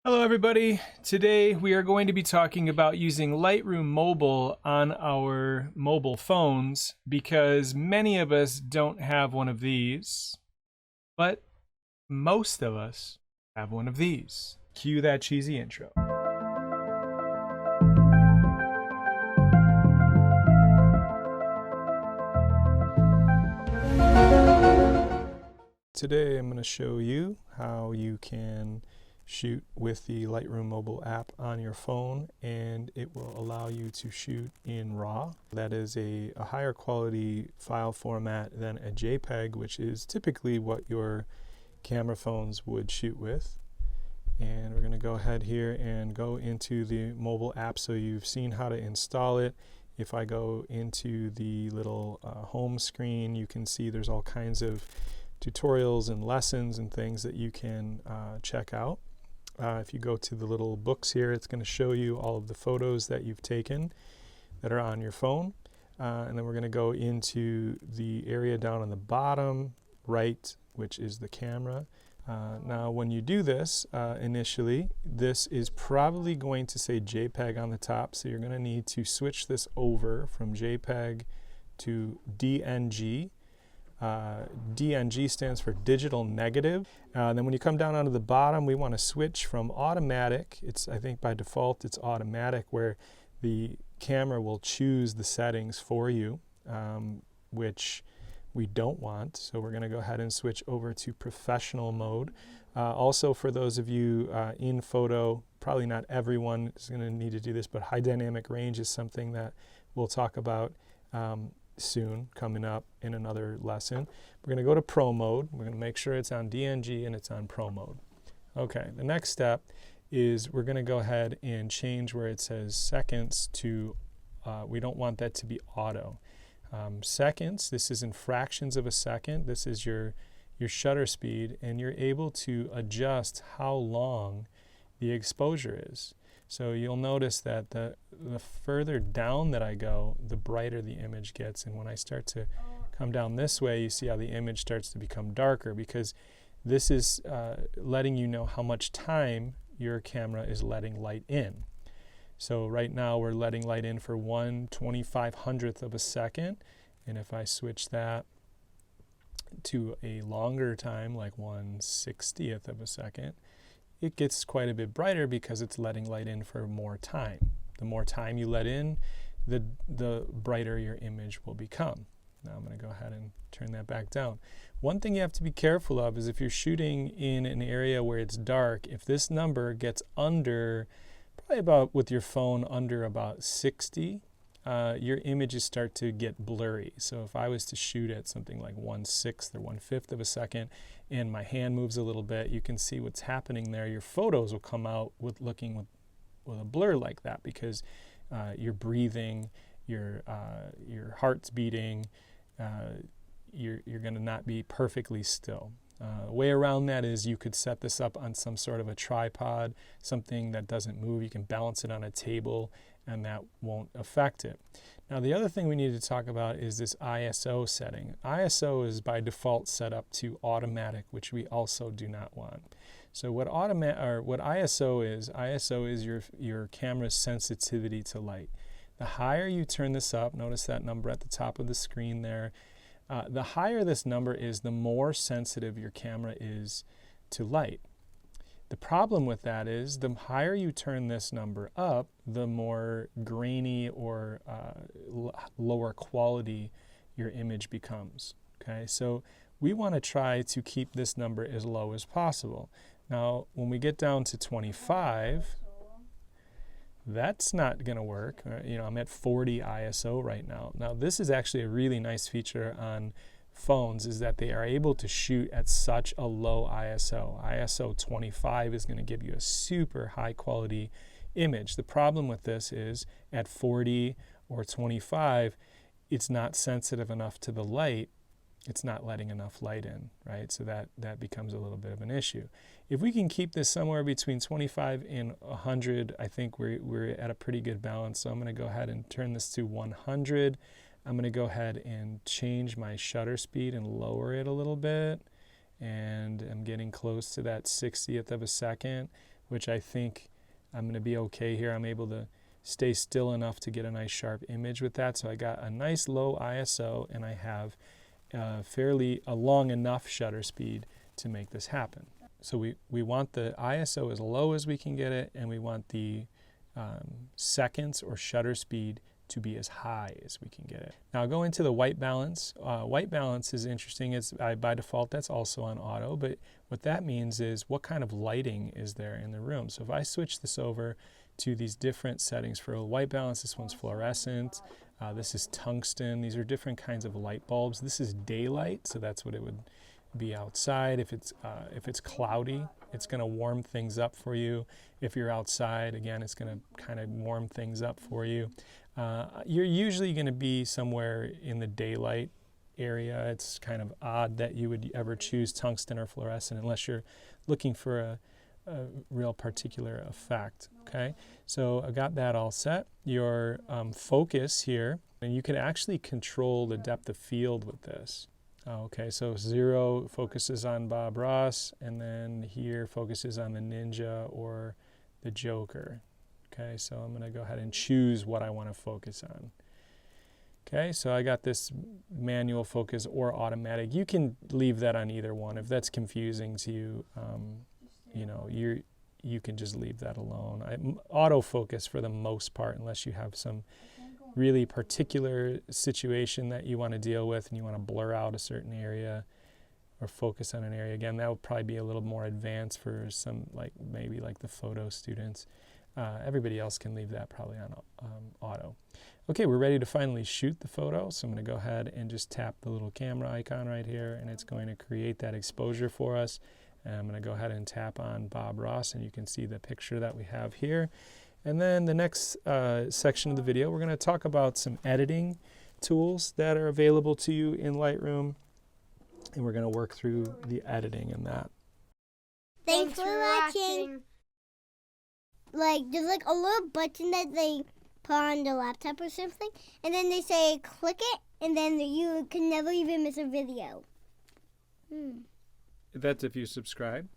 Hello everybody. Today we are going to be talking about using Lightroom Mobile on our mobile phones because many of us don't have one of these, but most of us have one of these. Cue that cheesy intro. Today I'm going to show you how you can shoot with the Lightroom Mobile app on your phone, and it will allow you to shoot in RAW. That is a higher quality file format than a JPEG, which is typically what your camera phones would shoot with. And we're going to go ahead here and go into the mobile app so you've seen how to install it. If I go into the little home screen, you can see there's all kinds of tutorials and lessons and things that you can check out. If you go to the little books here, it's going to show you all of the photos that you've taken that are on your phone. And then we're going to go into the area down on the bottom right, which is the camera. Now when you do this initially, this is probably going to say JPEG on the top, so you're going to need to switch this over from JPEG to DNG. DNG stands for digital negative. Then when you come down onto the bottom, we want to switch from automatic. I think by default it's automatic, where the camera will choose the settings for you, which we don't want. So we're going to go ahead and switch over to professional mode. Also, for those of you in photo, probably not everyone is going to need to do this, but high dynamic range is something that we'll talk about soon, coming up in another lesson. We're going to go to Pro mode. We're going to make sure it's on DNG and it's on Pro mode. Okay, the next step is we're going to go ahead and change where it says seconds to, we don't want that to be auto. Seconds, this is in fractions of a second. This is your shutter speed, and you're able to adjust how long the exposure is. So you'll notice that the further down that I go, the brighter the image gets. And when I start to come down this way, you see how the image starts to become darker, because this is letting you know how much time your camera is letting light in. So right now we're letting light in for 1/2500th of a second. And if I switch that to a longer time, like 1/60th of a second, it gets quite a bit brighter because it's letting light in for more time. The more time you let in, the brighter your image will become. Now I'm going to go ahead and turn that back down. One thing you have to be careful of is if you're shooting in an area where it's dark, if this number gets under, probably about with your phone under about 60, your images start to get blurry. So if I was to shoot at something like 1/6 or 1/5 of a second and my hand moves a little bit, you can see what's happening there. Your photos will come out with looking with a blur like that, because you're breathing, your heart's beating, you're going to not be perfectly still. A way around that is you could set this up on some sort of a tripod, something that doesn't move. You can balance it on a table, and that won't affect it. Now the other thing we need to talk about is this ISO setting. ISO is by default set up to automatic, which we also do not want. So what ISO is your camera's sensitivity to light. The higher you turn this up, notice that number at the top of the screen there, the higher this number is, the more sensitive your camera is to light. The problem with that is the higher you turn this number up, the more grainy or lower quality your image becomes. Okay, so we want to try to keep this number as low as possible. Now, when we get down to 25, that's not going to work. I'm at 40 ISO right now. Now, this is actually a really nice feature on phones, is that they are able to shoot at such a low ISO. ISO 25 is going to give you a super high quality image. The problem with this is at 40 or 25, it's not sensitive enough to the light. It's not letting enough light in, right? So that becomes a little bit of an issue. If we can keep this somewhere between 25 and 100, I think we're at a pretty good balance. So I'm going to go ahead and turn this to 100. I'm going to go ahead and change my shutter speed and lower it a little bit. And I'm getting close to that 60th of a second. which I think I'm going to be okay here. I'm able to stay still enough to get a nice sharp image with that. So I got a nice low ISO, and I have a long enough shutter speed to make this happen. So we want the ISO as low as we can get it, and we want the seconds or shutter speed to be as high as we can get it. Now go into the white balance. White balance is interesting. It's by default that's also on auto, but what that means is what kind of lighting is there in the room. So if I switch this over to these different settings for white balance, this one's fluorescent, this is tungsten. These are different kinds of light bulbs. This is daylight, so that's what it would be outside. If it's cloudy, it's going to warm things up for you. If you're outside, again, it's going to kind of warm things up for you. You're usually going to be somewhere in the daylight area. It's kind of odd that you would ever choose tungsten or fluorescent unless you're looking for a real particular effect. Okay, so I got that all set. Your focus here, and you can actually control the depth of field with this. Okay, so 0 focuses on Bob Ross, and then here focuses on the Ninja or the Joker. Okay, so I'm going to go ahead and choose what I want to focus on. Okay, so I got this manual focus or automatic. You can leave that on either one. If that's confusing to you, you know, you can just leave that alone. Autofocus for the most part, unless you have some really particular situation that you want to deal with and you want to blur out a certain area or focus on an area. Again, that would probably be a little more advanced for some, like maybe like the photo students. Everybody else can leave that probably on auto. Okay, we're ready to finally shoot the photo, so I'm going to go ahead and just tap the little camera icon right here, and it's going to create that exposure for us. And I'm going to go ahead and tap on Bob Ross, and you can see the picture that we have here. And then the next section of the video, we're going to talk about some editing tools that are available to you in Lightroom, and we're going to work through the editing in that. Thanks for watching. Like, there's like a little button that they put on the laptop or something, and then they say click it, and then you can never even miss a video. That's if you subscribe.